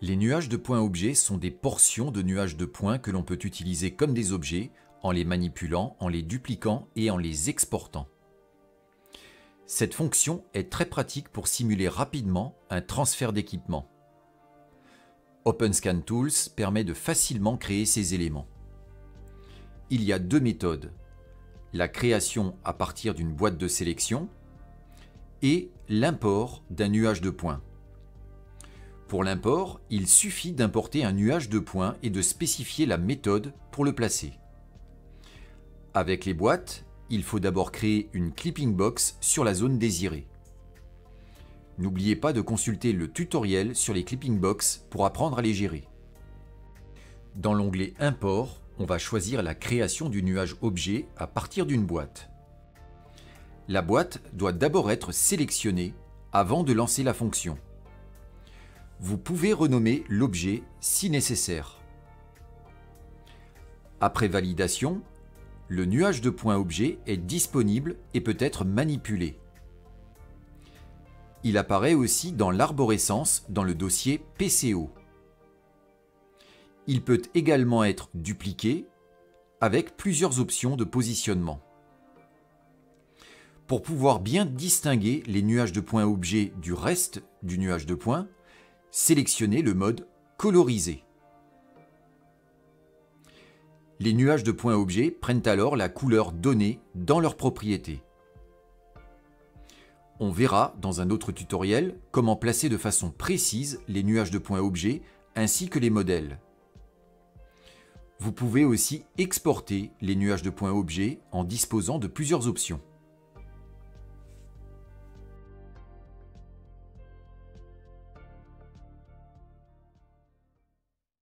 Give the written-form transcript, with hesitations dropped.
Les nuages de points objets sont des portions de nuages de points que l'on peut utiliser comme des objets en les manipulant, en les dupliquant et en les exportant. Cette fonction est très pratique pour simuler rapidement un transfert d'équipement. OpenScan Tools permet de facilement créer ces éléments. Il y a deux méthodes, la création à partir d'une boîte de sélection et l'import d'un nuage de points. Pour l'import, il suffit d'importer un nuage de points et de spécifier la méthode pour le placer. Avec les boîtes, il faut d'abord créer une clipping box sur la zone désirée. N'oubliez pas de consulter le tutoriel sur les clipping box pour apprendre à les gérer. Dans l'onglet Import, on va choisir la création du nuage objet à partir d'une boîte. La boîte doit d'abord être sélectionnée avant de lancer la fonction. Vous pouvez renommer l'objet si nécessaire. Après validation, le nuage de points objet est disponible et peut être manipulé. Il apparaît aussi dans l'arborescence dans le dossier PCO. Il peut également être dupliqué avec plusieurs options de positionnement. Pour pouvoir bien distinguer les nuages de points objets du reste du nuage de points, sélectionnez le mode colorisé. Les nuages de points objets prennent alors la couleur donnée dans leurs propriétés. On verra dans un autre tutoriel comment placer de façon précise les nuages de points objets ainsi que les modèles. Vous pouvez aussi exporter les nuages de points objets en disposant de plusieurs options.